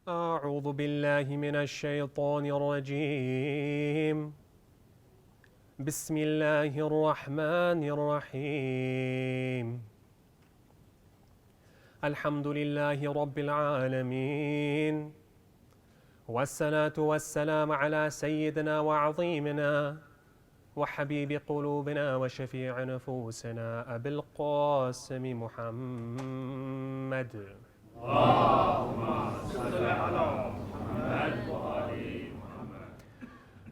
أعوذ بالله من الشيطان الرجيم بسم الله الرحمن الرحيم الحمد لله رب العالمين والصلاة والسلام على سيدنا وعظيمنا وحبيب قلوبنا وشفيع نفوسنا أبي القاسم محمد اللهم صل على محمد وآل محمد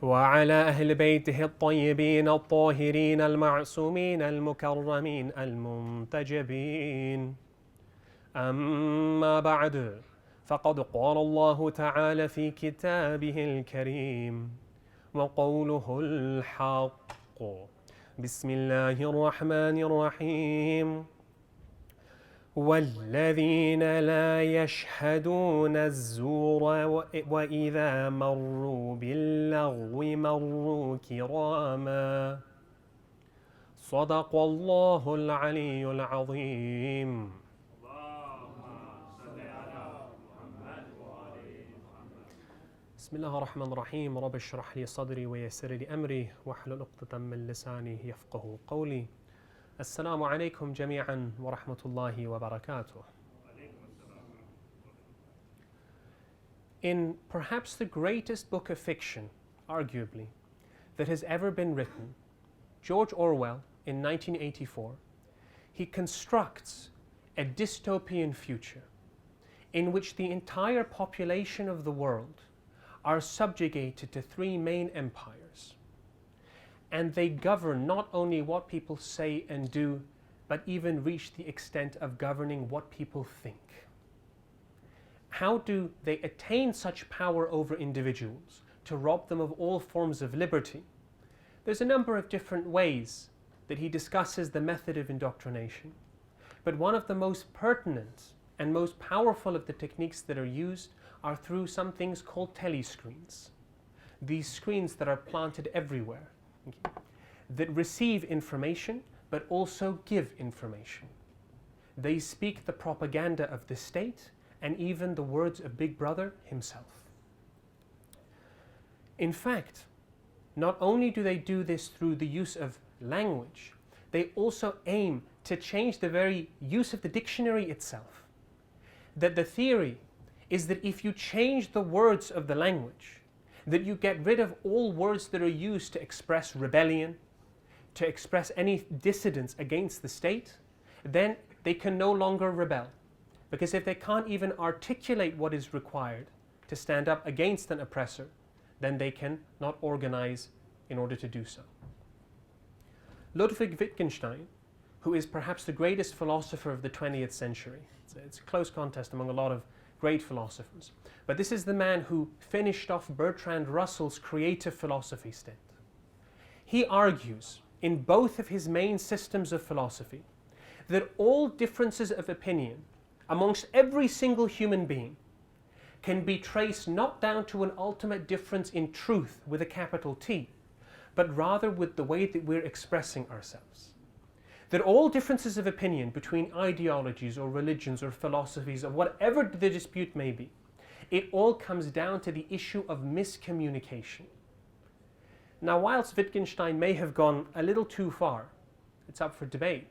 وعلى أهل بيته الطيبين الطاهرين المعصومين المكرمين المنتجبين أما بعد فقد قال الله تعالى في كتابه الكريم وقوله الحق بسم الله الرحمن الرحيم والذين لا يشهدون الزور وإذا مروا باللغو مروا كراما صدق الله العلي العظيم. بسم الله الرحمن الرحيم رب اشرح لي صدري ويسر لي أمري واحلل عقدة من لساني يفقه قولي. Assalamu alaikum jami'an wa rahmatullahi wa barakatuh. In perhaps the greatest book of fiction, arguably, that has ever been written, George Orwell, in 1984, he constructs a dystopian future in which the entire population of the world are subjugated to three main empires. And they govern not only what people say and do, but even reach the extent of governing what people think. How do they attain such power over individuals to rob them of all forms of liberty? There's a number of different ways that he discusses the method of indoctrination. But one of the most pertinent and most powerful of the techniques that are used are through some things called telescreens. These screens that are planted everywhere, that receive information but also give information. They speak the propaganda of the state and even the words of Big Brother himself. In fact, not only do they do this through the use of language, they also aim to change the very use of the dictionary itself. That the theory is that if you change the words of the language, that you get rid of all words that are used to express rebellion, to express any dissidence against the state, then they can no longer rebel. Because if they can't even articulate what is required to stand up against an oppressor, then they can not organize in order to do so. Ludwig Wittgenstein, who is perhaps the greatest philosopher of the 20th century, it's a close contest among a lot of great philosophers, but this is the man who finished off Bertrand Russell's creative philosophy stint. He argues in both of his main systems of philosophy that all differences of opinion amongst every single human being can be traced not down to an ultimate difference in truth with a capital T, but rather with the way that we're expressing ourselves. That all differences of opinion between ideologies or religions or philosophies or whatever the dispute may be, it all comes down to the issue of miscommunication. Now, whilst Wittgenstein may have gone a little too far, it's up for debate,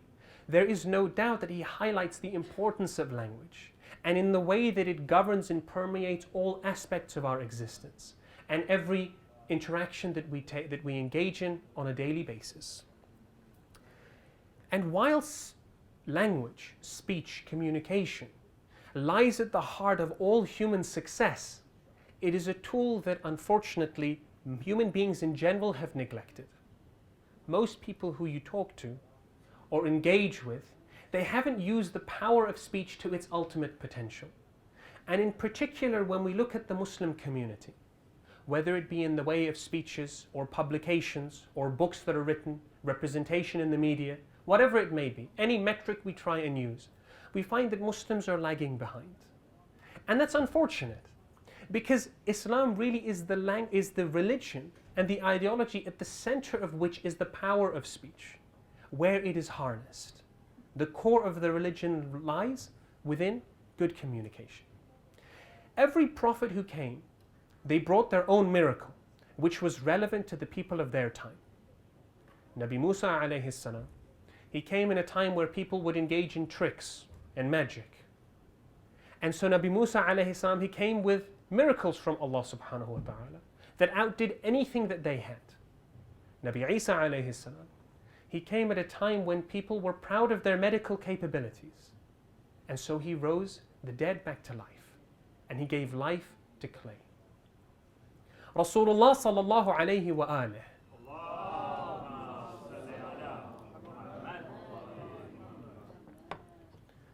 there is no doubt that he highlights the importance of language and in the way that it governs and permeates all aspects of our existence and every interaction that we engage in on a daily basis. And whilst language, speech, communication lies at the heart of all human success, it is a tool that unfortunately human beings in general have neglected. Most people who you talk to or engage with, they haven't used the power of speech to its ultimate potential. And in particular, when we look at the Muslim community, whether it be in the way of speeches or publications or books that are written, representation in the media, whatever it may be, any metric we try and use, we find that Muslims are lagging behind. And that's unfortunate, because Islam really is the religion and the ideology at the center of which is the power of speech, where it is harnessed. The core of the religion lies within good communication. every prophet who came, they brought their own miracle, which was relevant to the people of their time. Nabi Musa alayhi salam, he came in a time where people would engage in tricks and magic. And so Nabi Musa alayhi salam, he came with miracles from Allah subhanahu wa ta'ala that outdid anything that they had. Nabi Isa alayhi salam, he came at a time when people were proud of their medical capabilities. And so he rose the dead back to life, and he gave life to clay. Rasulullah sallallahu alayhi wa alih,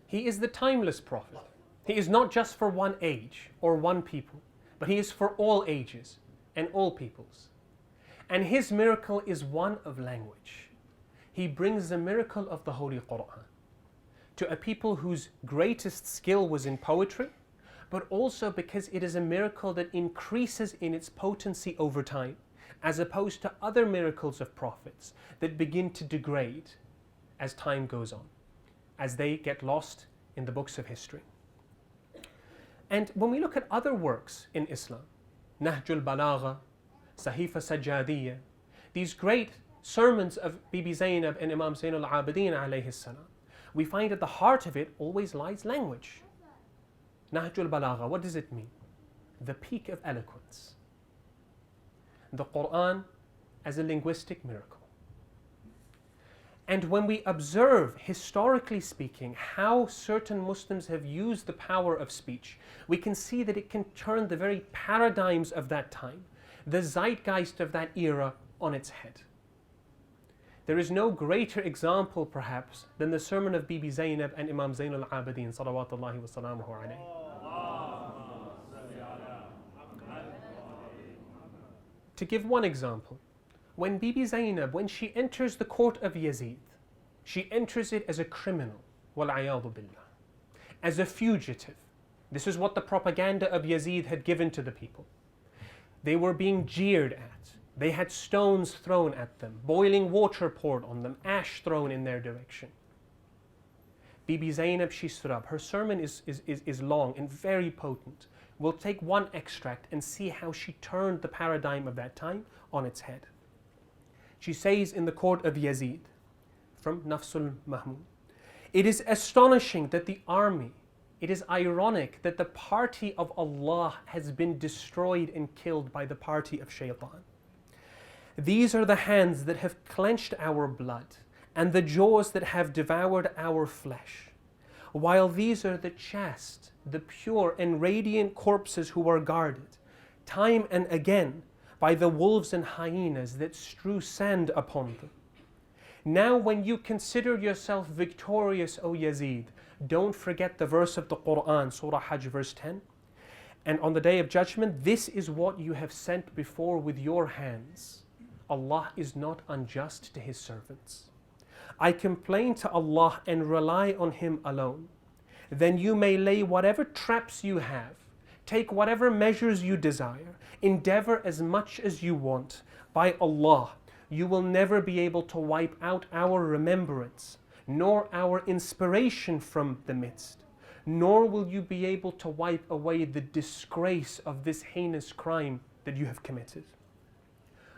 he is the timeless prophet. He is not just for one age or one people, but he is for all ages and all peoples. And his miracle is one of language. He brings the miracle of the Holy Quran to a people whose greatest skill was in poetry, but also because it is a miracle that increases in its potency over time, as opposed to other miracles of prophets that begin to degrade as time goes on, as they get lost in the books of history. And when we look at other works in Islam, Nahjul Balagha, Sahifa Sajjadiyya, these great sermons of Bibi Zainab and Imam Zain al-Abidin alayhi salam, we find at the heart of it always lies language. Nahjul Balagha, what does it mean? The peak of eloquence. The Quran as a linguistic miracle. And when we observe, historically speaking, how certain Muslims have used the power of speech, we can see that it can turn the very paradigms of that time, the zeitgeist of that era, on its head. There is no greater example, perhaps, than the sermon of Bibi Zainab and Imam Zain al-Abidin, salawatullahi wa salamuhu alayhi. To give one example, when Bibi Zainab, when she enters the court of Yazid, she enters it as a criminal, wal-'ayadu billah, as a fugitive. This is what the propaganda of Yazid had given to the people. They were being jeered at. They had stones thrown at them, boiling water poured on them, ash thrown in their direction. Bibi Zainab, she stood up. Her sermon is long and very potent. We'll take one extract and see how she turned the paradigm of that time on its head. She says in the court of Yazid, from Nafsul Mahmud, it is astonishing that the army, it is ironic that the party of Allah has been destroyed and killed by the party of Shaitan. These are the hands that have clenched our blood and the jaws that have devoured our flesh, while these are the chaste, the pure and radiant corpses who are guarded, time and again, by the wolves and hyenas that strew sand upon them. Now when you consider yourself victorious, O Yazid, don't forget the verse of the Quran, Surah Hajj, verse 10. And on the Day of Judgment, this is what you have sent before with your hands. Allah is not unjust to His servants. I complain to Allah and rely on Him alone. Then you may lay whatever traps you have, take whatever measures you desire, endeavor as much as you want. By Allah, you will never be able to wipe out our remembrance, nor our inspiration from the midst, nor will you be able to wipe away the disgrace of this heinous crime that you have committed.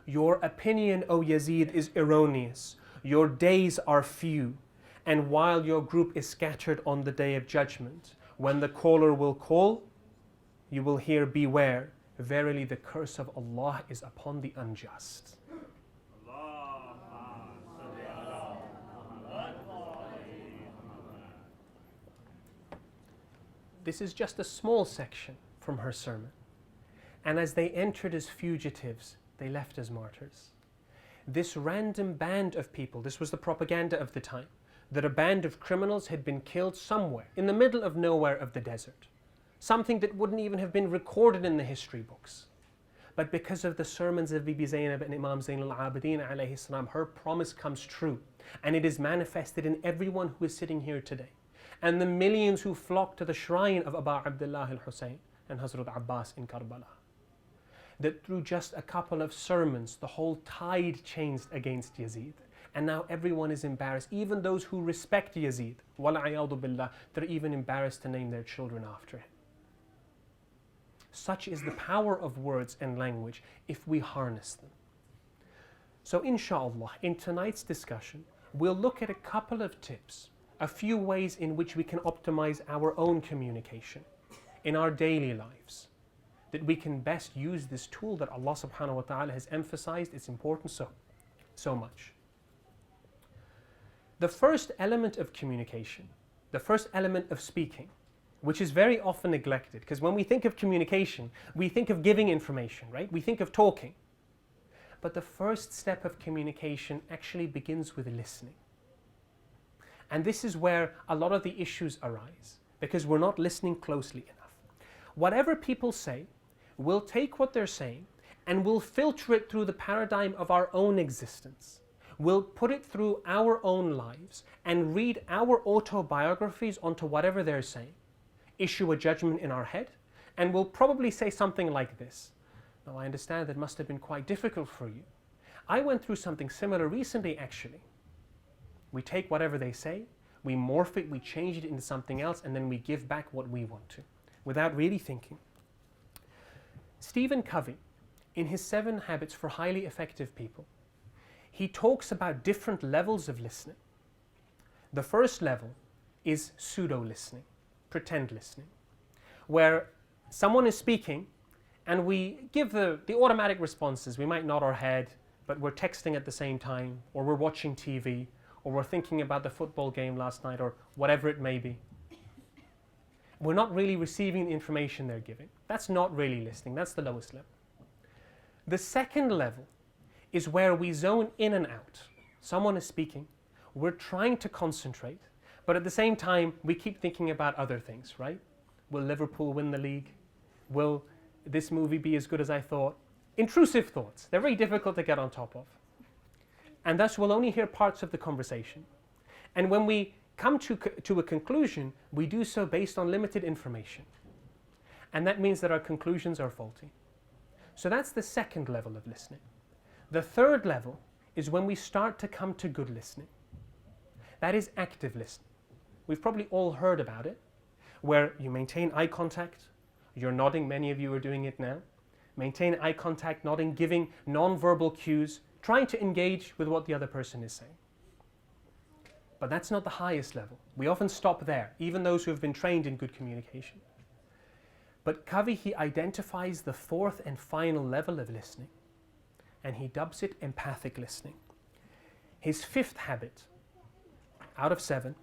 Your opinion, O Yazid, is erroneous. Your days are few. And while your group is scattered on the Day of Judgment, when the caller will call, you will hear, beware, verily the curse of Allah is upon the unjust. This is just a small section from her sermon. And as they entered as fugitives, they left as martyrs. This random band of people, this was the propaganda of the time, that a band of criminals had been killed somewhere in the middle of nowhere of the desert. Something that wouldn't even have been recorded in the history books. But because of the sermons of Bibi Zainab and Imam Zain al-Abidin alayhi salam, her promise comes true. And it is manifested in everyone who is sitting here today. And the millions who flock to the shrine of Aba Abdullah al-Husain and Hazrat Abbas in Karbala. That through just a couple of sermons, the whole tide changed against Yazid. And now everyone is embarrassed. Even those who respect Yazid, wala'iyadu billah, they're even embarrassed to name their children after him. Such is the power of words and language if we harness them. So inshallah, in tonight's discussion, we'll look at a couple of tips, a few ways in which we can optimize our own communication in our daily lives, that we can best use this tool that Allah subhanahu wa ta'ala has emphasized its importance so much. The first element of communication, the first element of speaking, which is very often neglected, because when we think of communication, we think of giving information, right? We think of talking. But the first step of communication actually begins with listening. And this is where a lot of the issues arise, because we're not listening closely enough. Whatever people say, we'll take what they're saying and we'll filter it through the paradigm of our own existence. We'll put it through our own lives and read our autobiographies onto whatever they're saying, issue a judgment in our head, and we'll probably say something like this. Now, I understand that must have been quite difficult for you. I went through something similar recently, actually. We take whatever they say, we morph it, we change it into something else, and then we give back what we want to, without really thinking. Stephen Covey, in his 7 Habits for Highly Effective People, he talks about different levels of listening. The first level is pseudo-listening, pretend listening, where someone is speaking and we give the automatic responses. We might nod our head, but we're texting at the same time, or we're watching TV, or we're thinking about the football game last night, or whatever it may be. We're not really receiving the information they're giving. That's not really listening. That's the lowest level. The second level is where we zone in and out. Someone is speaking, we're trying to concentrate, but at the same time, we keep thinking about other things, right? Will Liverpool win the league? Will this movie be as good as I thought? Intrusive thoughts. They're very difficult to get on top of. And thus, we'll only hear parts of the conversation. And when we come to a conclusion, we do so based on limited information. And that means that our conclusions are faulty. So that's the second level of listening. The third level is when we start to come to good listening. That is active listening. We've probably all heard about it, where you maintain eye contact, you're nodding, many of you are doing it now. Maintain eye contact, nodding, giving non-verbal cues, trying to engage with what the other person is saying. But that's not the highest level. We often stop there, even those who have been trained in good communication. But Covey, he identifies the fourth and final level of listening, and he dubs it empathic listening. His 5th habit, out of 7,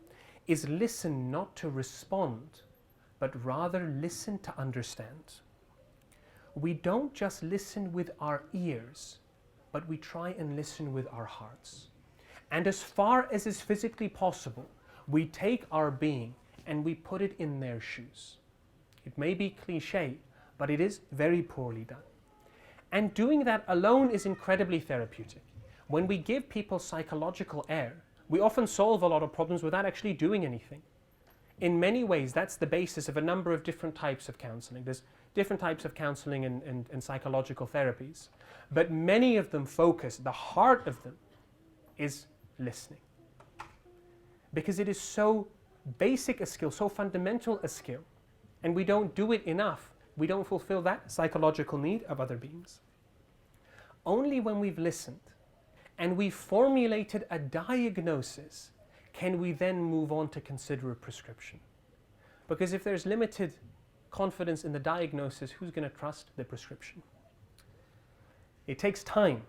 is listen not to respond, but rather listen to understand. We don't just listen with our ears, but we try and listen with our hearts. And as far as is physically possible, we take our being and we put it in their shoes. It may be cliche, but it is very poorly done. And doing that alone is incredibly therapeutic. When we give people psychological air, we often solve a lot of problems without actually doing anything. In many ways, that's the basis of a number of different types of counseling. There's different types of counseling and psychological therapies. But many of them focus, the heart of them is listening. Because it is so basic a skill, so fundamental a skill, and we don't do it enough. We don't fulfill that psychological need of other beings. Only when we've listened and we've formulated a diagnosis can we then move on to consider a prescription. Because if there's limited confidence in the diagnosis, who's going to trust the prescription? It takes time,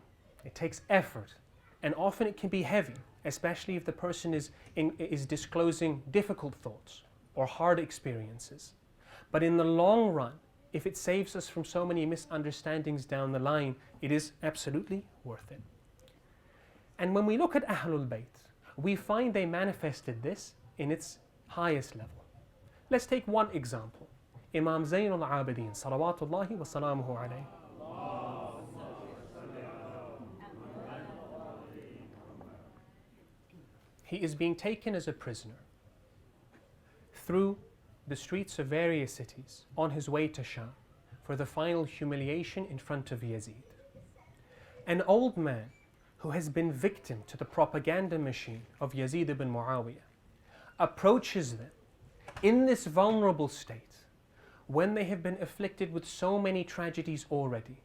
it takes effort, and often it can be heavy, especially if the person is disclosing difficult thoughts or hard experiences. But in the long run, if it saves us from so many misunderstandings down the line, it is absolutely worth it. And when we look at Ahlul Bayt, we find they manifested this in its highest level. Let's take one example. Imam Zayn al-Abidin, salawatullahi wa salamuhu alayhi. He is being taken as a prisoner through the streets of various cities on his way to Sham for the final humiliation in front of Yazid. An old man who has been victim to the propaganda machine of Yazid ibn Muawiyah approaches them in this vulnerable state when they have been afflicted with so many tragedies already.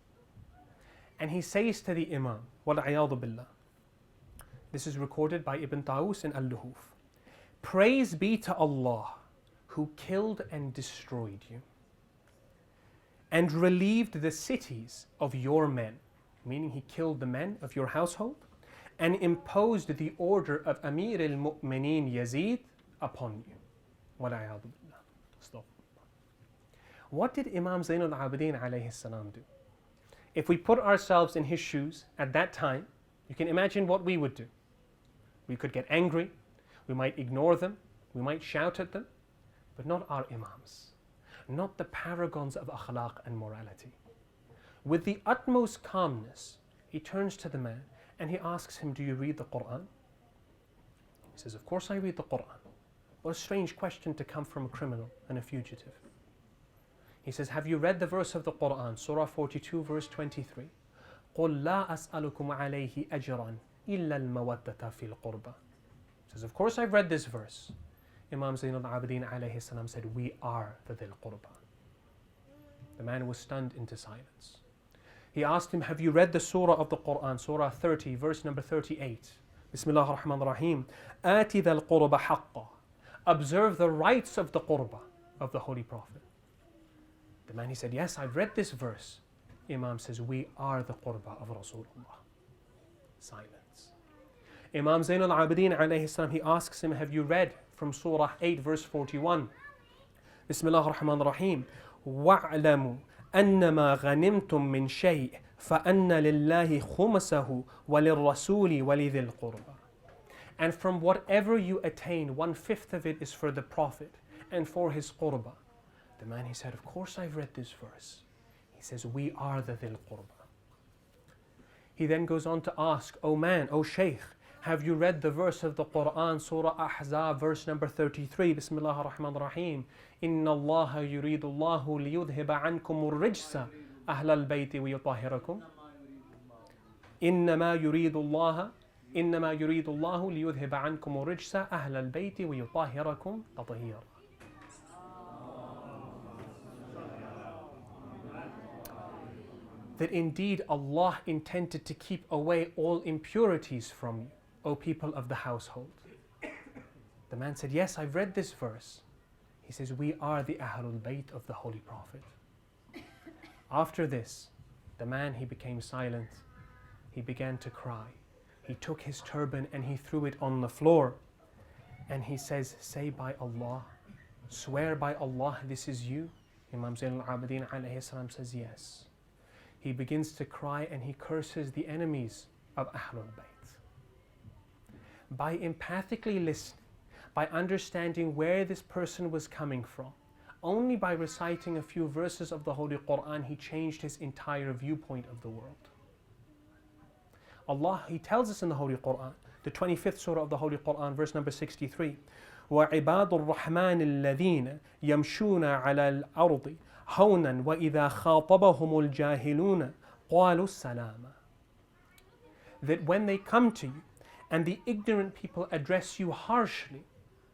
And he says to the Imam, وَالْعِيَاضُ بِاللَّهِ, this is recorded by Ibn Tawus in Al-Luhuf, praise be to Allah who killed and destroyed you and relieved the cities of your men, meaning he killed the men of your household and imposed the order of Amir al-Mu'mineen Yazid upon you. وَالْعِيَاضُ بِاللَّهِ. What did Imam Zayn al-Abidin alayhi salam do? If we put ourselves in his shoes at that time, you can imagine what we would do. We could get angry, we might ignore them, we might shout at them, but not our Imams, not the paragons of akhlaq and morality. With the utmost calmness, he turns to the man and he asks him, do you read the Quran? He says, of course I read the Quran. What a strange question to come from a criminal and a fugitive. He says, have you read the verse of the Quran, Surah 42, verse 23? قُلْ لَا أَسْأَلُكُمْ عَلَيْهِ أَجْرًا إِلَّا الْمَوَدَّةَ فِي الْقُرْبَةِ. He says, of course I've read this verse. Imam Zayn al-Abidin alayhi salam said, we are the Dhil Qurba. The man was stunned into silence. He asked him, have you read the surah of the Quran, Surah 30, verse number 38? Bismillah ar-Rahman ar-Rahim. آتِ ذَا الْقُرْبَ حَقًّا. Observe the rights of the Qurba, of the Holy Prophet. The man, he said, yes, I've read this verse. Imam says, we are the Qurba of Rasulullah. Silence. Imam Zayn al-Abidin alayhi salam, he asks him, have you read from Surah 8, verse 41? Bismillah ar-Rahman ar-Rahim. وَاعْلَمُوا أَنَّمَا غَنِمْتُم مِّن شَيْءٍ فَأَنَّ لِلَّهِ خُمُسَهُ وَلِلرَّسُولِ وَلِذِي الْقُرْبَى. And from whatever you attain, 1/5 of it is for the Prophet and for his Qurba. The man, he said, of course I've read this verse. He says, we are the Dhil Qurba. He then goes on to ask, oh man, oh Shaykh, have you read the verse of the Quran, Surah Ahzab, verse number 33, Bismillah ar-Rahman ar-Rahim, إِنَّ اللَّهَ يُرِيدُ اللَّهُ لِيُذْهِبَ عَنْكُمُ الرِّجْسَ أَهْلَ الْبَيْتِ وَيُطَهِّرَكُمْ إِنَّمَا يُرِيدُ اللَّهُ لِيُذْهِبَ عَنْكُمُ الرِّجْسَ أَهْلَ الْبَيْتِ وَيُطَهِّرَكُمْ تَطْهِيرًا. That indeed Allah intended to keep away all impurities from you, O people of the household. The man said, yes, I've read this verse. He says, we are the Ahlul Bayt of the Holy Prophet. After this, the man, he became silent. He began to cry. He took his turban and he threw it on the floor. And he says, say by Allah, swear by Allah, this is you? Imam Zayn al-Abidin alayhi salam says, yes. He begins to cry and he curses the enemies of Ahlul Bayt. By empathically listening, by understanding where this person was coming from, only by reciting a few verses of the Holy Quran, he changed his entire viewpoint of the world. Allah, he tells us in the Holy Quran, the 25th surah of the Holy Quran, verse number 63, وَعِبَادُ الرَّحْمَنِ الَّذِينَ يَمْشُونَ عَلَى الْأَرْضِ هَوْنًا وَإِذَا خَاطَبَهُمُ الْجَاهِلُونَ قَالُوا السَّلَامَ. That when they come to you and the ignorant people address you harshly,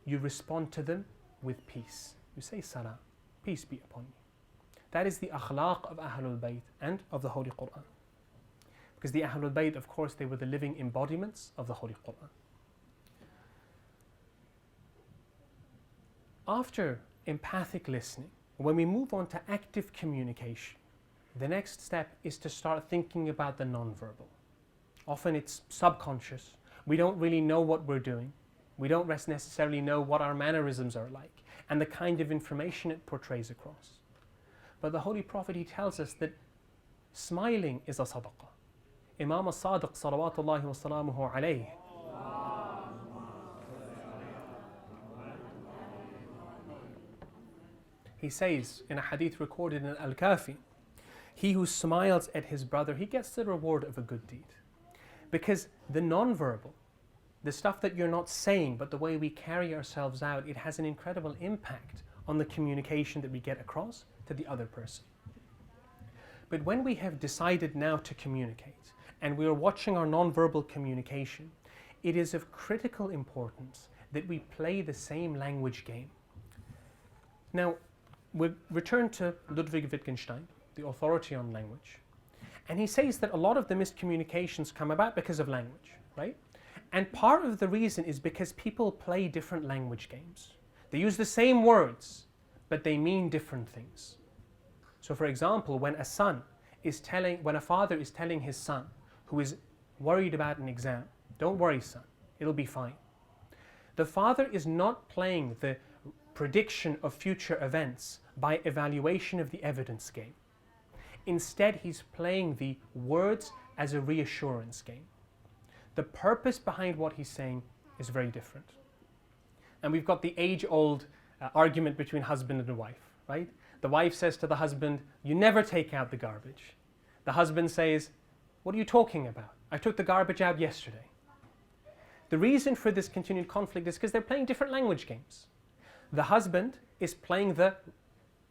you respond to them with peace. You say salam, peace be upon you. That is the akhlaq of Ahlul Bayt and of the Holy Quran. Because the Ahlul Bayt, of course, they were the living embodiments of the Holy Quran. After empathic listening, when we move on to active communication, the next step is to start thinking about the nonverbal. Often it's subconscious. We don't really know what we're doing. We don't necessarily know what our mannerisms are like and the kind of information it portrays across. But the Holy Prophet, he tells us that smiling is a sadaqah. Imam al-Sadiq salawatullahi wa salamuhu alayhi, he says in a hadith recorded in Al-Kafi, he who smiles at his brother, he gets the reward of a good deed. Because the non-verbal, the stuff that you're not saying, but the way we carry ourselves out, it has an incredible impact on the communication that we get across to the other person. But when we have decided now to communicate, and we are watching our non-verbal communication, it is of critical importance that we play the same language game. Now, we return to Ludwig Wittgenstein, the authority on language. And he says that a lot of the miscommunications come about because of language, right? And part of the reason is because people play different language games. They use the same words, but they mean different things. So for example, when a father is telling his son who is worried about an exam, "Don't worry, son, it'll be fine." The father is not playing the prediction of future events by evaluation of the evidence game. Instead, he's playing the words as a reassurance game. The purpose behind what he's saying is very different. And we've got the age-old argument between husband and wife, right? The wife says to the husband, "You never take out the garbage." The husband says, "What are you talking about? I took the garbage out yesterday." The reason for this continued conflict is because they're playing different language games. The husband is playing the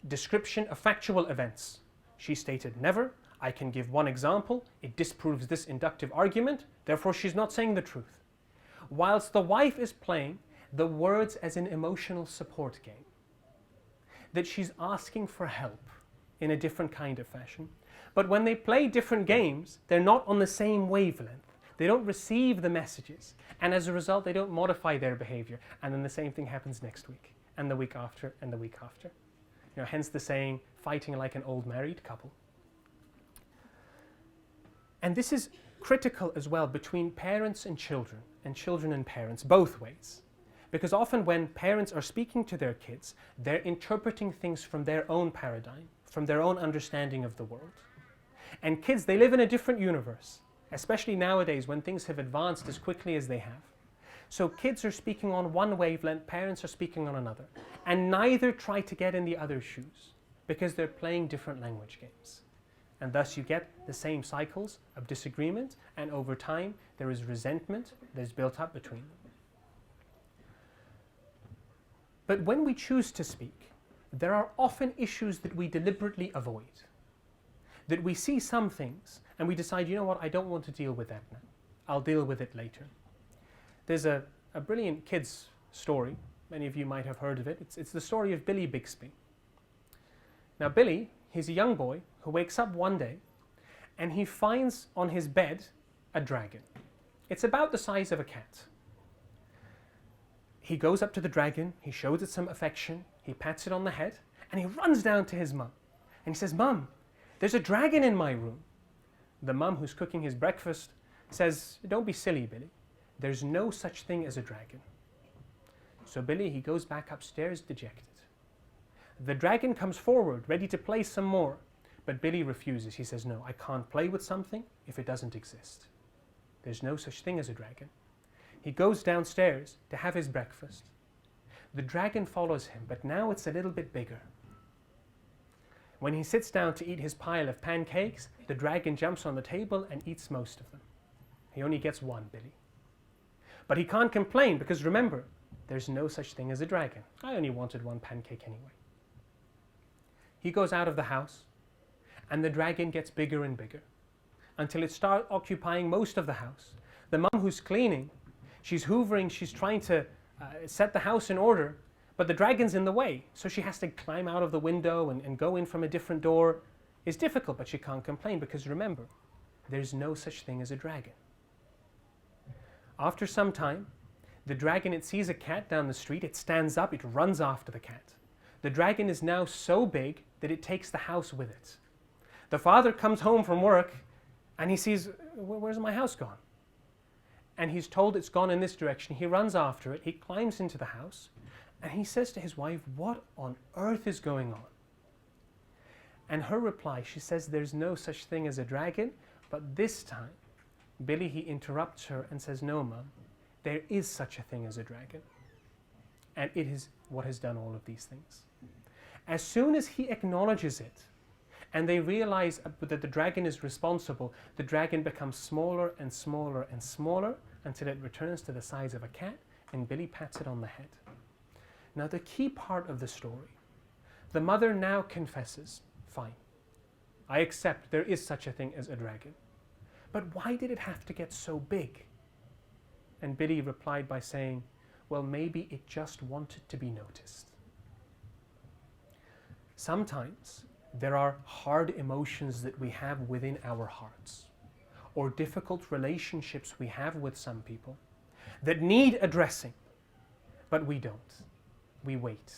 description of factual events. She stated never. I can give one example. It disproves this inductive argument. Therefore, she's not saying the truth. Whilst the wife is playing the words as an emotional support game. That she's asking for help in a different kind of fashion. But when they play different games, they're not on the same wavelength. They don't receive the messages. And as a result, they don't modify their behavior. And then the same thing happens next week, and the week after, and the week after. Hence the saying, fighting like an old married couple. And this is critical as well between parents and children and parents, both ways. Because often when parents are speaking to their kids, they're interpreting things from their own paradigm, from their own understanding of the world. And kids, they live in a different universe, especially nowadays when things have advanced as quickly as they have. So kids are speaking on one wavelength, parents are speaking on another. And neither try to get in the other's shoes because they're playing different language games. And thus you get the same cycles of disagreement, and over time there is resentment that is built up between them. But when we choose to speak, there are often issues that we deliberately avoid. That we see some things and we decide, you know what, I don't want to deal with that now. I'll deal with it later. There's a brilliant kids story. Many of you might have heard of it. It's the story of Billy Bixby. Now Billy, he's a young boy who wakes up one day and he finds on his bed a dragon. It's about the size of a cat. He goes up to the dragon, he shows it some affection, he pats it on the head, and he runs down to his mum. And he says, "Mum, there's a dragon in my room." The mum, who's cooking his breakfast, says, "Don't be silly, Billy. There's no such thing as a dragon." So Billy, he goes back upstairs dejected. The dragon comes forward, ready to play some more, but Billy refuses. He says, "No, I can't play with something if it doesn't exist. There's no such thing as a dragon." He goes downstairs to have his breakfast. The dragon follows him, but now it's a little bit bigger. When he sits down to eat his pile of pancakes, the dragon jumps on the table and eats most of them. He only gets one, Billy. But he can't complain because remember, there's no such thing as a dragon. I only wanted one pancake anyway. He goes out of the house and the dragon gets bigger and bigger until it starts occupying most of the house. The mum who's cleaning, she's hoovering, she's trying to set the house in order, but the dragon's in the way, so she has to climb out of the window and go in from a different door. It's difficult, but she can't complain because remember, there's no such thing as a dragon. After some time, the dragon, it sees a cat down the street, it stands up, it runs after the cat. The dragon is now so big that it takes the house with it. The father comes home from work and he sees, "Where's my house gone?" And he's told it's gone in this direction. He runs after it, he climbs into the house, and he says to his wife, "What on earth is going on?" And her reply, she says, "There's no such thing as a dragon," but this time, Billy, he interrupts her and says, "No, Mum, there is such a thing as a dragon. And it is what has done all of these things." As soon as he acknowledges it, and they realize that the dragon is responsible, the dragon becomes smaller and smaller and smaller until it returns to the size of a cat, and Billy pats it on the head. Now the key part of the story, the mother now confesses, "Fine, I accept there is such a thing as a dragon. But why did it have to get so big?" And Billy replied by saying, "Well, maybe it just wanted to be noticed." Sometimes there are hard emotions that we have within our hearts, or difficult relationships we have with some people that need addressing, but we don't. We wait.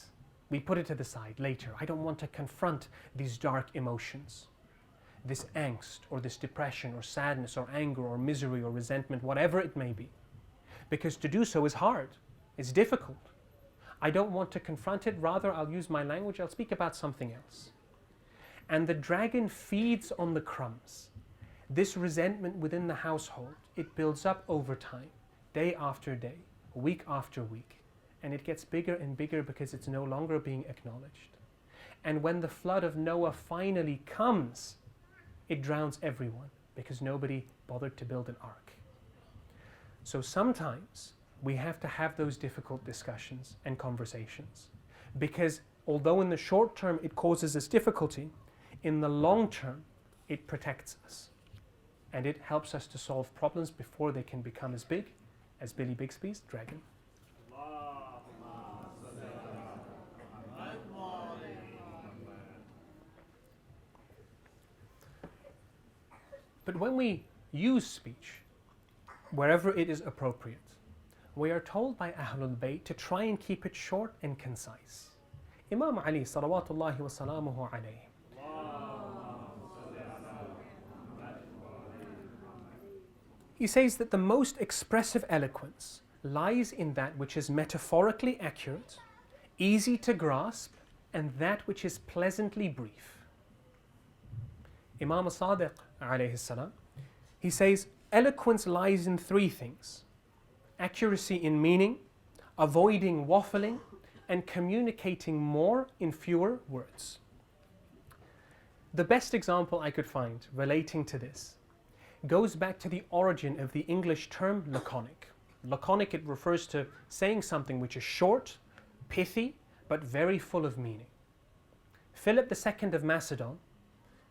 We put it to the side later. I don't want to confront these dark emotions, this angst or this depression or sadness or anger or misery or resentment, whatever it may be. Because to do so is hard. It's difficult. I don't want to confront it. Rather, I'll use my language. I'll speak about something else. And the dragon feeds on the crumbs. This resentment within the household, it builds up over time, day after day, week after week. And it gets bigger and bigger because it's no longer being acknowledged. And when the flood of Noah finally comes, it drowns everyone because nobody bothered to build an ark. So sometimes we have to have those difficult discussions and conversations, because although in the short term it causes us difficulty, in the long term it protects us and it helps us to solve problems before they can become as big as Billy Bixby's dragon. But when we use speech, wherever it is appropriate, we are told by Ahlul Bayt to try and keep it short and concise. Imam Ali salawatullahi wa salamuhu alayhi, he says that the most expressive eloquence lies in that which is metaphorically accurate, easy to grasp, and that which is pleasantly brief. Imam Sadiq alayhi salam, he says, eloquence lies in three things: accuracy in meaning, avoiding waffling, and communicating more in fewer words. The best example I could find relating to this goes back to the origin of the English term laconic. Laconic, it refers to saying something which is short, pithy, but very full of meaning. Philip II of Macedon,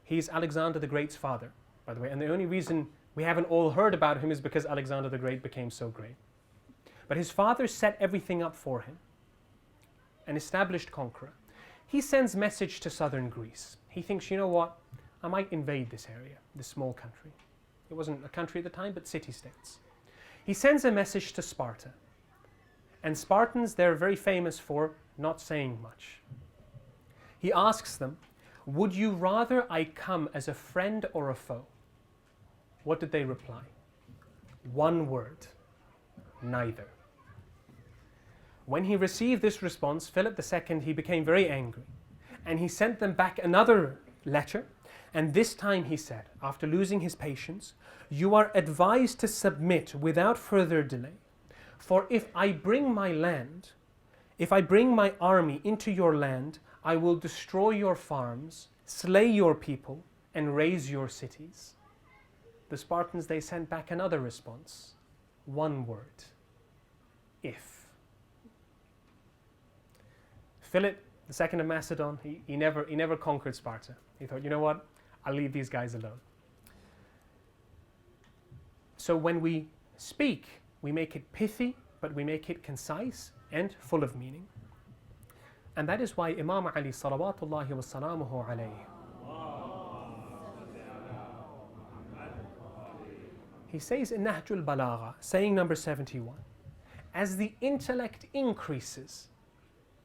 he's Alexander the Great's father, by the way, and the only reason we haven't all heard about him is because Alexander the Great became so great. But his father set everything up for him, an established conqueror. He sends message to southern Greece. He thinks, you know what, I might invade this area, this small country. It wasn't a country at the time, but city-states. He sends a message to Sparta. And Spartans, they're very famous for not saying much. He asks them, would you rather I come as a friend or a foe? What did they reply? One word: neither. When he received this response, Philip II, he became very angry. And he sent them back another letter. And this time he said, after losing his patience, you are advised to submit without further delay. For if I bring my army into your land, I will destroy your farms, slay your people, and raze your cities. The Spartans, they sent back another response. One word: if. Philip II of Macedon, he never conquered Sparta. He thought, you know what, I'll leave these guys alone. So when we speak, we make it pithy, but we make it concise and full of meaning. And that is why Imam Ali salawatullahi wa salamuhu alayhi, he says in Nahjul Balagha, saying number 71, as the intellect increases,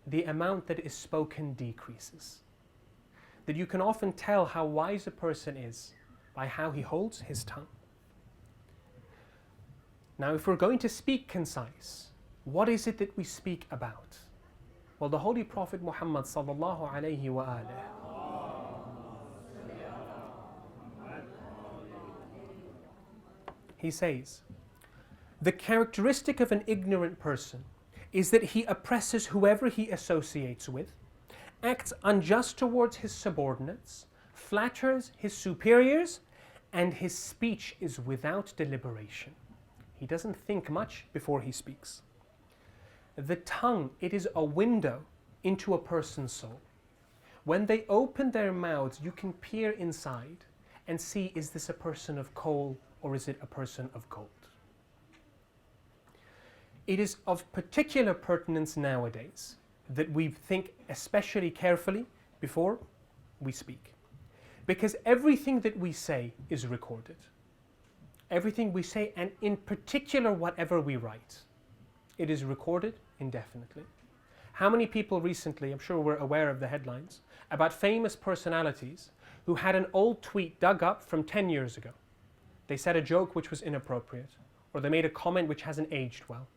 the amount that is spoken decreases. That you can often tell how wise a person is by how he holds his tongue. Now, if we're going to speak concise, what is it that we speak about? Well, the Holy Prophet Muhammad sallallahu alayhi wa alihi, he says, the characteristic of an ignorant person is that he oppresses whoever he associates with, acts unjust towards his subordinates, flatters his superiors, and his speech is without deliberation. He doesn't think much before he speaks. The tongue, it is a window into a person's soul. When they open their mouths, you can peer inside and see, is this a person of coal or is it a person of gold? It is of particular pertinence nowadays that we think especially carefully before we speak. Because everything that we say is recorded. Everything we say, and in particular whatever we write, it is recorded indefinitely. How many people recently, I'm sure we're aware of the headlines, about famous personalities who had an old tweet dug up from 10 years ago. They said a joke which was inappropriate, or they made a comment which hasn't aged well.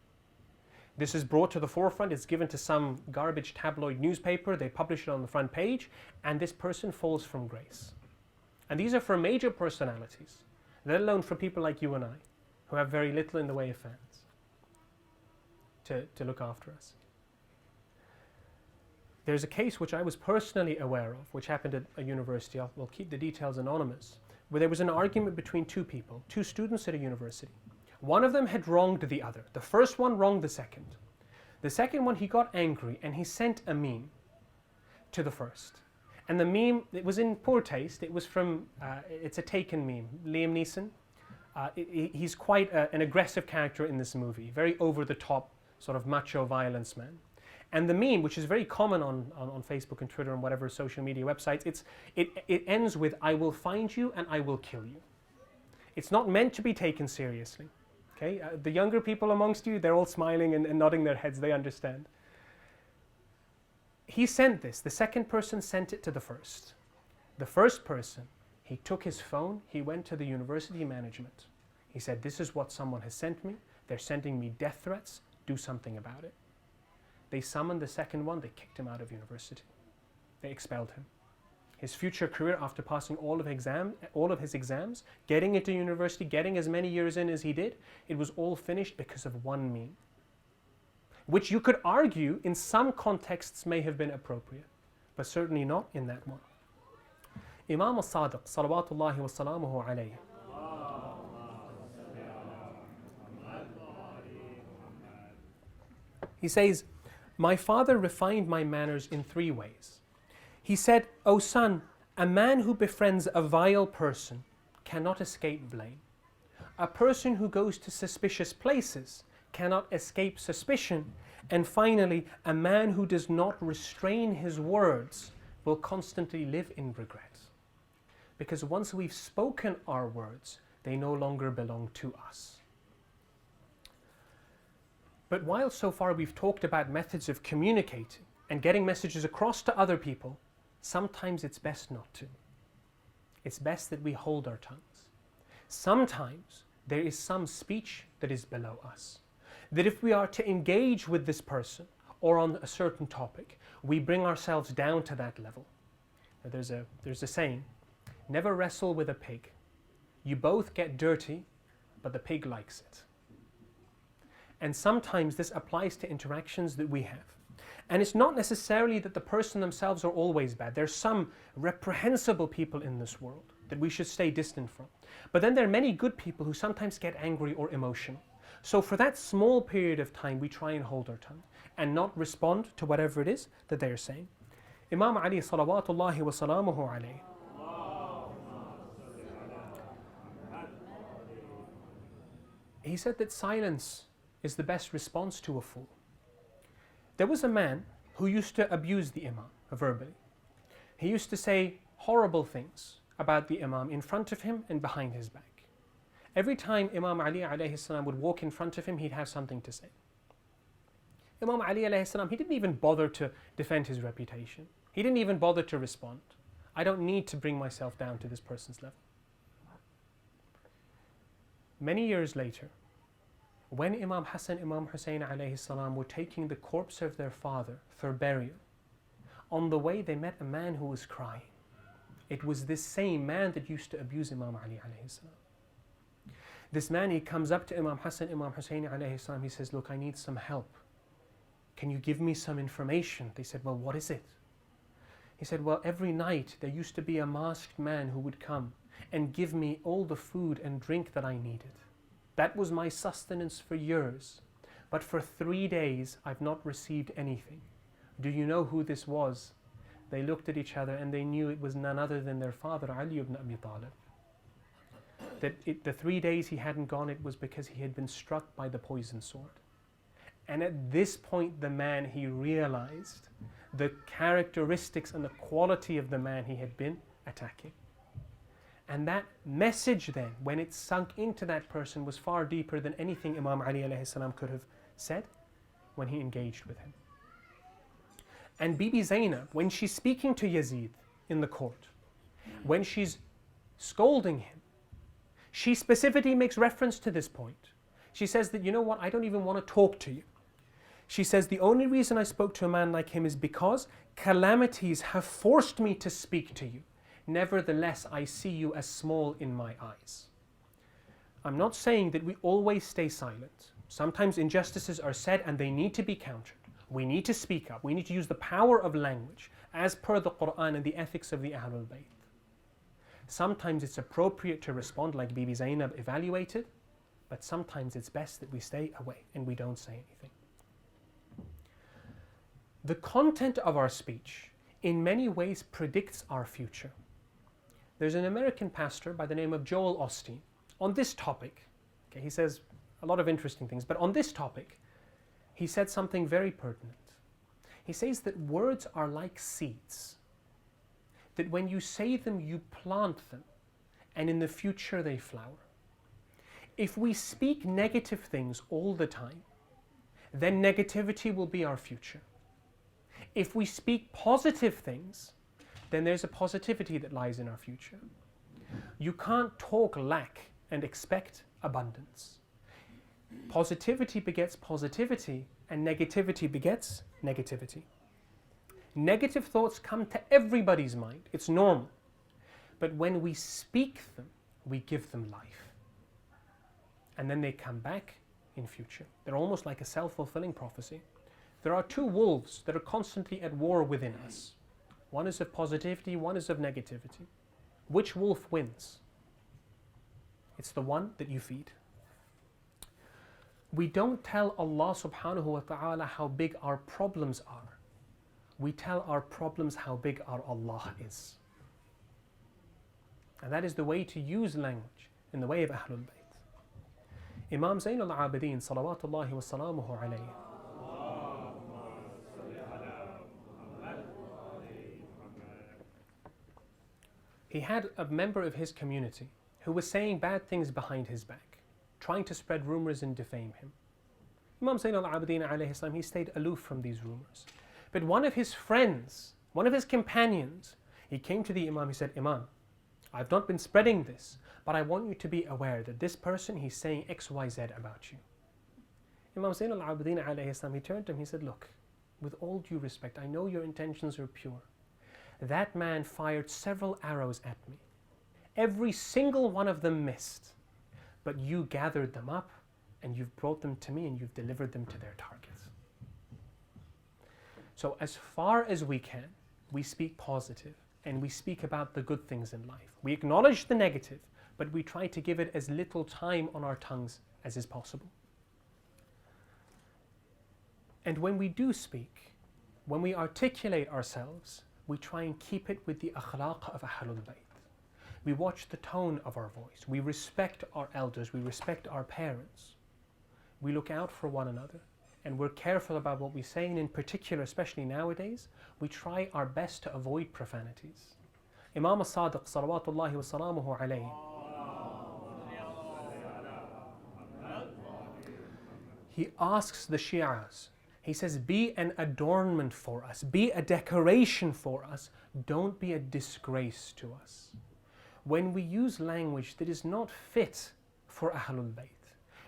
This is brought to the forefront, it's given to some garbage tabloid newspaper, they publish it on the front page, and this person falls from grace. And these are for major personalities, let alone for people like you and I, who have very little in the way of fans to look after us. There's a case which I was personally aware of, which happened at a university, we'll keep the details anonymous, where there was an argument between two people, two students at a university. One of them had wronged the other. The first one wronged the second. The second one, he got angry and he sent a meme to the first. And the meme, it was in poor taste. It was from, it's a Taken meme, Liam Neeson. He's quite an aggressive character in this movie, very over-the-top, sort of macho violence man. And the meme, which is very common on Facebook and Twitter and whatever social media websites, it ends with, "I will find you and I will kill you." It's not meant to be taken seriously. Okay? The younger people amongst you, they're all smiling and nodding their heads, they understand. He sent this, the second person sent it to the first. The first person, he took his phone, he went to the university management. He said, "This is what someone has sent me, they're sending me death threats, do something about it." They summoned the second one, they kicked him out of university. They expelled him. His future career, after passing all of his exams, getting into university, getting as many years in as he did, it was all finished because of one meme. Which you could argue in some contexts may have been appropriate, but certainly not in that one. Imam al-Sadiq, salawatullahi wa salamuhu alayhi, he says, "My father refined my manners in 3 ways. He said, 'O son, a man who befriends a vile person cannot escape blame. A person who goes to suspicious places cannot escape suspicion. And finally, a man who does not restrain his words will constantly live in regret. Because once we've spoken our words, they no longer belong to us.'" But while so far we've talked about methods of communicating and getting messages across to other people, sometimes it's best not to. It's best that we hold our tongues. Sometimes there is some speech that is below us. That if we are to engage with this person or on a certain topic, we bring ourselves down to that level. Now, there's a saying, never wrestle with a pig. You both get dirty, but the pig likes it. And sometimes this applies to interactions that we have. And it's not necessarily that the person themselves are always bad. There's some reprehensible people in this world that we should stay distant from. But then there are many good people who sometimes get angry or emotional. So for that small period of time, we try and hold our tongue and not respond to whatever it is that they are saying. Imam Ali salawatullahi wa salamuhu alayhi, he said that silence is the best response to a fool. There was a man who used to abuse the Imam verbally. He used to say horrible things about the Imam in front of him and behind his back. Every time Imam Ali alayhi salam would walk in front of him, he'd have something to say. Imam Ali alayhi salam, he didn't even bother to defend his reputation. He didn't even bother to respond. I don't need to bring myself down to this person's level. Many years later, when Imam Hassan, Imam Husain alayhi salam were taking the corpse of their father for burial, on the way they met a man who was crying. It was this same man that used to abuse Imam Ali alayhi salam. This man, he comes up to Imam Hassan, Imam Husain alayhi salam, he says, "Look, I need some help. Can you give me some information?" They said, "Well, what is it?" He said, "Well, every night there used to be a masked man who would come and give me all the food and drink that I needed. That was my sustenance for years. But for 3 days, I've not received anything. Do you know who this was?" They looked at each other and they knew it was none other than their father, Ali ibn Abi Talib. That the 3 days he hadn't gone, it was because he had been struck by the poison sword. And at this point, the man, he realized the characteristics and the quality of the man he had been attacking. And that message then, when it sunk into that person, was far deeper than anything Imam Ali alayhi salam could have said when he engaged with him. And Bibi Zainab, when she's speaking to Yazid in the court, when she's scolding him, she specifically makes reference to this point. She says that, you know what, I don't even want to talk to you. She says, the only reason I spoke to a man like him is because calamities have forced me to speak to you. Nevertheless, I see you as small in my eyes. I'm not saying that we always stay silent. Sometimes injustices are said and they need to be countered. We need to speak up. We need to use the power of language as per the Quran and the ethics of the Ahlul Bayt. Sometimes it's appropriate to respond like Bibi Zainab evaluated, but sometimes it's best that we stay away and we don't say anything. The content of our speech in many ways predicts our future. There's an American pastor by the name of Joel Osteen on this topic. Okay, he says a lot of interesting things, but on this topic, he said something very pertinent. He says that words are like seeds, that when you say them, you plant them, and in the future they flower. If we speak negative things all the time, then negativity will be our future. If we speak positive things, then there's a positivity that lies in our future. You can't talk lack and expect abundance. Positivity begets positivity, and negativity begets negativity. Negative thoughts come to everybody's mind. It's normal. But when we speak them, we give them life. And then they come back in future. They're almost like a self-fulfilling prophecy. There are two wolves that are constantly at war within us. One is of positivity, one is of negativity. Which wolf wins? It's the one that you feed. We don't tell Allah subhanahu wa ta'ala how big our problems are. We tell our problems how big our Allah is. And that is the way to use language in the way of Ahlul Bayt. Imam Zayn al-Abidin, salawatullahi wa salamuhu alayhi, he had a member of his community who was saying bad things behind his back, trying to spread rumors and defame him. Imam Zayn al-Abidin alayhi salam, he stayed aloof from these rumors. But one of his friends, one of his companions, he came to the Imam, he said, Imam, I've not been spreading this, but I want you to be aware that this person, he's saying X, Y, Z about you. Imam Zayn al-Abidin alayhi salam, he turned to him, he said, look, with all due respect, I know your intentions are pure. That man fired several arrows at me. Every single one of them missed. But you gathered them up and you've brought them to me and you've delivered them to their target. So as far as we can, we speak positive and we speak about the good things in life. We acknowledge the negative, but we try to give it as little time on our tongues as is possible. And when we do speak, when we articulate ourselves, we try and keep it with the akhlaq of Ahlul Bayt. We watch the tone of our voice. We respect our elders. We respect our parents. We look out for one another. And we're careful about what we say. And in particular, especially nowadays, we try our best to avoid profanities. Imam al-Sadiq, salawatullahi wa salamuhu alayhi, he asks the Shi'as, he says, be an adornment for us, be a decoration for us, don't be a disgrace to us. When we use language that is not fit for Ahlul Bayt,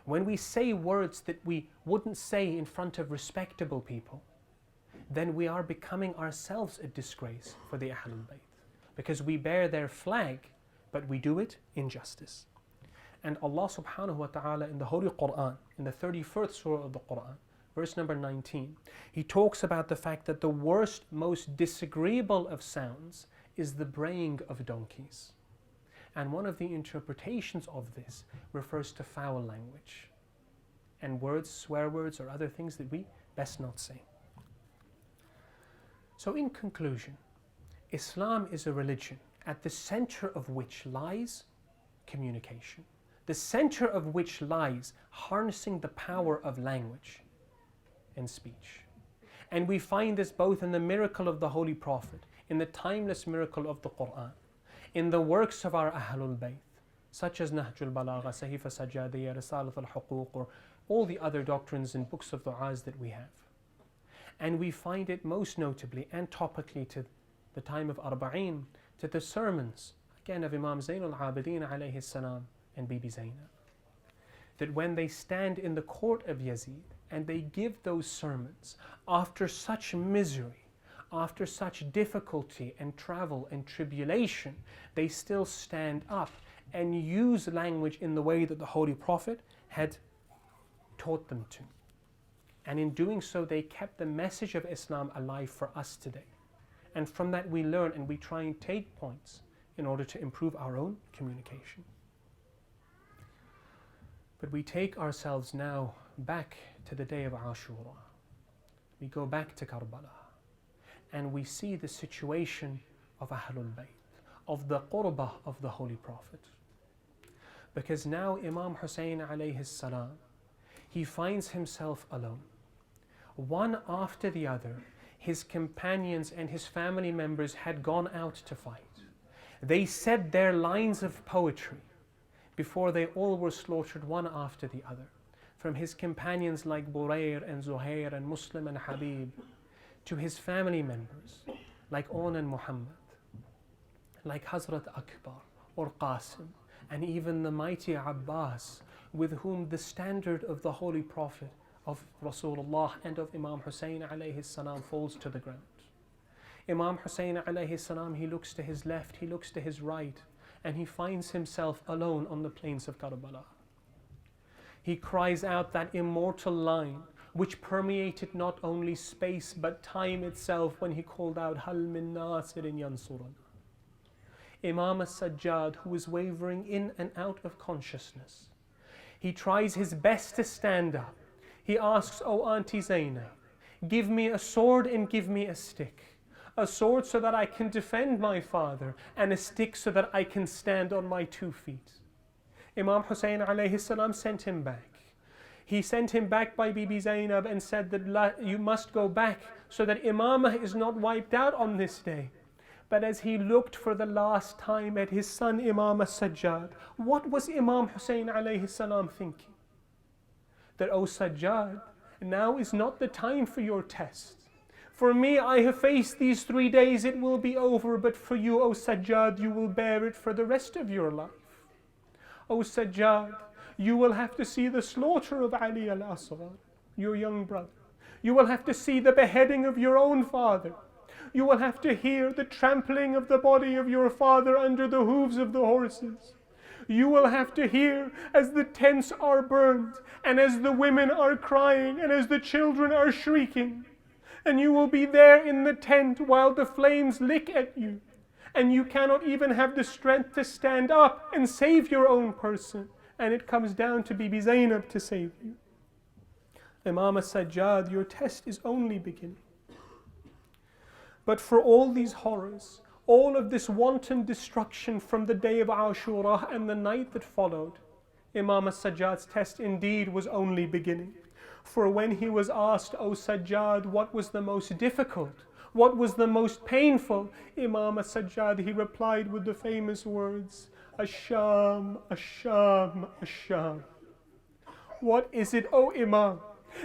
when we say words that we wouldn't say in front of respectable people, then we are becoming ourselves a disgrace for the Ahlul Bayt, because we bear their flag, but we do it in justice. And Allah subhanahu wa ta'ala in the Holy Quran, in the 31st surah of the Quran, verse number 19, he talks about the fact that the worst, most disagreeable of sounds is the braying of donkeys. And one of the interpretations of this refers to foul language and words, swear words, or other things that we best not say. So in conclusion, Islam is a religion at the center of which lies communication, the center of which lies harnessing the power of language and speech. And we find this both in the miracle of the Holy Prophet, in the timeless miracle of the Quran, in the works of our Ahlul Bayt, such as Nahjul Balagha, Sahifa Sajjadiyya, Risalat al-Huquq, or all the other doctrines and books of du'as that we have. And we find it most notably and topically to the time of Arbaeen, to the sermons, again, of Imam Zayn al-Abidin alayhi salam and Bibi Zainab. That when they stand in the court of Yazid and they give those sermons after such misery, after such difficulty and travel and tribulation, they still stand up and use language in the way that the Holy Prophet had taught them to. And in doing so, they kept the message of Islam alive for us today. And from that we learn and we try and take points in order to improve our own communication. But we take ourselves now back to the day of Ashura. We go back to Karbala and we see the situation of Ahlul Bayt, of the qurbah of the Holy Prophet. Because now Imam Husain alayhi salam, he finds himself alone. One after the other, his companions and his family members had gone out to fight. They said their lines of poetry before they all were slaughtered one after the other. From his companions like Burayr and Zuhair and Muslim and Habib, to his family members like On and Muhammad, like Hazrat Akbar or Qasim, and even the mighty Abbas, with whom the standard of the Holy Prophet, of Rasulullah and of Imam Husain alayhi salam falls to the ground. Imam Husain alayhi salam, he looks to his left, he looks to his right, and he finds himself alone on the plains of Karbala. He cries out that immortal line which permeated not only space but time itself when he called out, Hal min nasirin yansurana. Imam as-Sajjad, who is wavering in and out of consciousness, he tries his best to stand up. He asks, "O Auntie Zainab, give me a sword and give me a stick. A sword so that I can defend my father, and a stick so that I can stand on my 2 feet." Imam Husain alayhi salam sent him back. He sent him back by Bibi Zainab and said that you must go back so that Imamah is not wiped out on this day. But as he looked for the last time at his son Imam as-Sajjad, what was Imam Husain alayhi salam thinking? That, "O Sajjad, now is not the time for your test. For me, I have faced these 3 days, it will be over, but for you, O Sajjad, you will bear it for the rest of your life. O Sajjad, you will have to see the slaughter of Ali al-Asghar, your young brother. You will have to see the beheading of your own father. You will have to hear the trampling of the body of your father under the hooves of the horses. You will have to hear as the tents are burned, and as the women are crying, and as the children are shrieking. And you will be there in the tent while the flames lick at you. And you cannot even have the strength to stand up and save your own person. And it comes down to Bibi Zainab to save you. Imam as-Sajjad, your test is only beginning. But for all these horrors, all of this wanton destruction from the day of Ashura and the night that followed, Imam as-Sajjad's test indeed was only beginning. For when he was asked, "O Sajjad, what was the most difficult? What was the most painful?" Imam as-Sajjad, he replied with the famous words, "Ash-Sham, Ash-Sham, Ash-Sham." What is it, O Imam,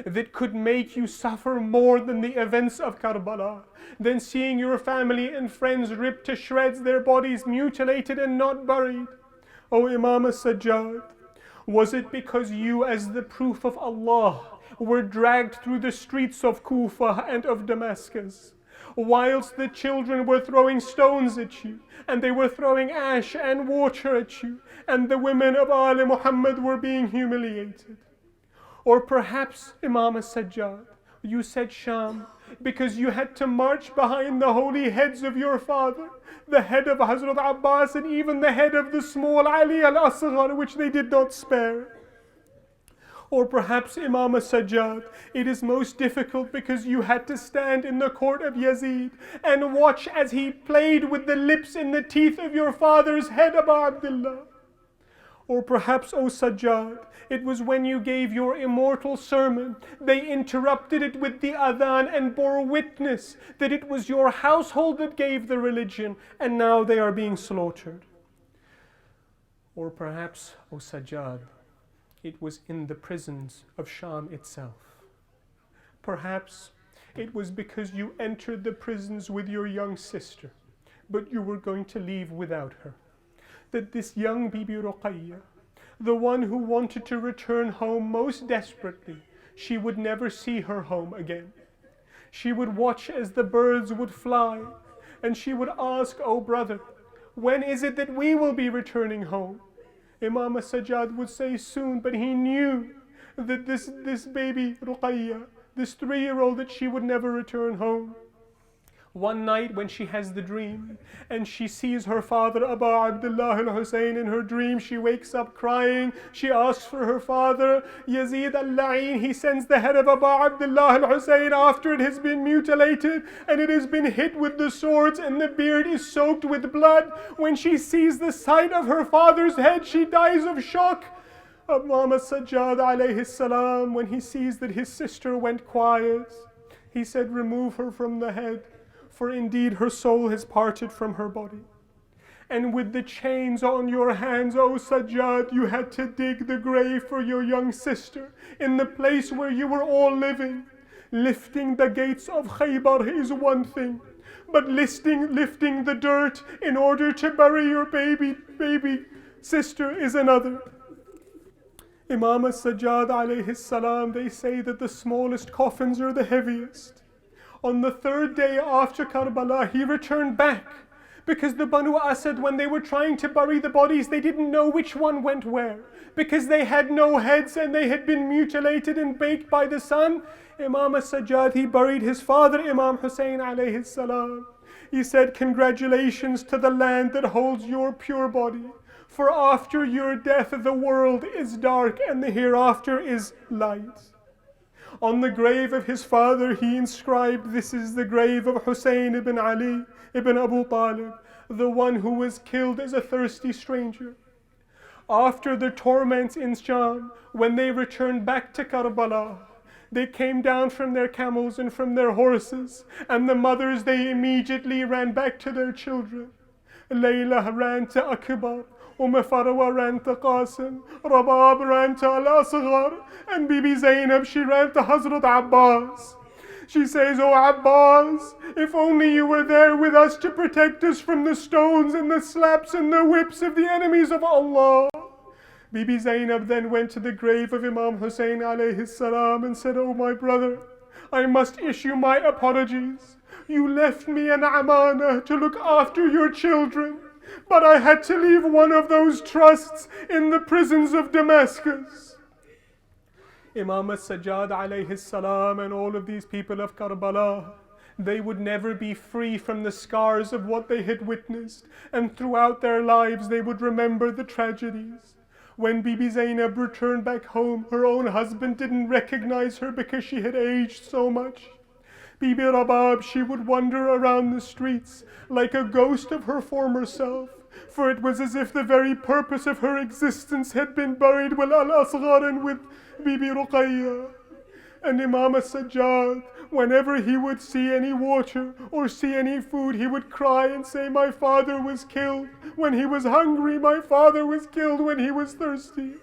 that could make you suffer more than the events of Karbala, than seeing your family and friends ripped to shreds, their bodies mutilated and not buried? O Imam as-Sajjad, was it because you, as the proof of Allah, were dragged through the streets of Kufa and of Damascus, whilst the children were throwing stones at you, and they were throwing ash and water at you, and the women of Ali Muhammad were being humiliated? Or perhaps, Imam as-Sajjad, you said Sham because you had to march behind the holy heads of your father, the head of Hazrat Abbas and even the head of the small Ali al-Asghar, which they did not spare. Or perhaps, Imam as-Sajjad, it is most difficult because you had to stand in the court of Yazid and watch as he played with the lips and the teeth of your father's head, Abu Abdullah. Or perhaps, O Sajjad, it was when you gave your immortal sermon, they interrupted it with the adhan and bore witness that it was your household that gave the religion, and now they are being slaughtered. Or perhaps, O Sajjad, it was in the prisons of Sham itself. Perhaps it was because you entered the prisons with your young sister, but you were going to leave without her, that this young Bibi Ruqayya, the one who wanted to return home most desperately, she would never see her home again. She would watch as the birds would fly, and she would ask, "Oh brother, when is it that we will be returning home?" Imam Sajjad would say, "Soon," but he knew that this baby Ruqayya, this 3-year-old, that she would never return home. One night when she has the dream and she sees her father Abu Abdullah al-Husain in her dream, she wakes up crying. She asks for her father Yazid al-La'in. He sends the head of Abu Abdullah al-Husain after it has been mutilated and it has been hit with the swords and the beard is soaked with blood. When she sees the sight of her father's head, she dies of shock. Imam Sajjad alayhi salam, when he sees that his sister went quiet, he said, "Remove her from the head, for indeed her soul has parted from her body. And with the chains on your hands, O Sajjad, you had to dig the grave for your young sister in the place where you were all living. Lifting the gates of Khaybar is one thing, but lifting the dirt in order to bury your baby sister is another." Imam Sajjad alayhi salam, they say that the smallest coffins are the heaviest. On the 3rd day after Karbala, he returned back because the Banu Asad, when they were trying to bury the bodies, they didn't know which one went where because they had no heads and they had been mutilated and baked by the sun. Imam Sajjad, he buried his father, Imam Husain alayhi salam. He said, "Congratulations to the land that holds your pure body. For after your death, the world is dark and the hereafter is light." On the grave of his father, he inscribed, "This is the grave of Husain ibn Ali ibn Abu Talib, the one who was killed as a thirsty stranger." After the torments in Sham, when they returned back to Karbala, they came down from their camels and from their horses, and the mothers, they immediately ran back to their children. Layla ran to Akbar, Farwa ran to Qasim, Rabab ran to Al-Asghar, and Bibi Zainab, she ran to Hazrat Abbas. She says, "Oh Abbas, if only you were there with us to protect us from the stones and the slaps and the whips of the enemies of Allah." Bibi Zainab then went to the grave of Imam Husain alayhi salam and said, "Oh my brother, I must issue my apologies. You left me an amanah to look after your children, but I had to leave one of those trusts in the prisons of Damascus." Imam Sajjad alayhi salam and all of these people of Karbala, they would never be free from the scars of what they had witnessed, and throughout their lives they would remember the tragedies. When Bibi Zainab returned back home, her own husband didn't recognize her because she had aged so much. Bibi Rabab, she would wander around the streets like a ghost of her former self, for it was as if the very purpose of her existence had been buried with Al-Asghar and with Bibi Ruqayya. And Imam Sajjad, whenever he would see any water or see any food, he would cry and say, "My father was killed when he was hungry, my father was killed when he was thirsty."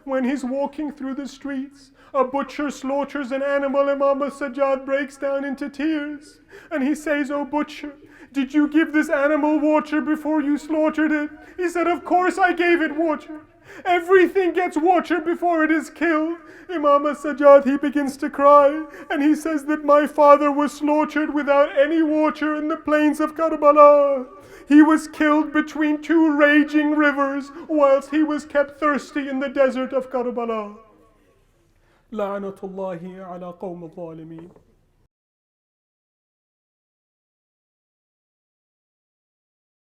When he's walking through the streets, a butcher slaughters an animal, Imam Sajjad breaks down into tears. And he says, "Oh butcher, did you give this animal water before you slaughtered it?" He said, "Of course I gave it water. Everything gets water before it is killed." Imam Sajjad, he begins to cry, and he says that my father was slaughtered without any water in the plains of Karbala. He was killed between 2 raging rivers whilst he was kept thirsty in the desert of Karbala. La'natullahi ala qawm al-zalimin.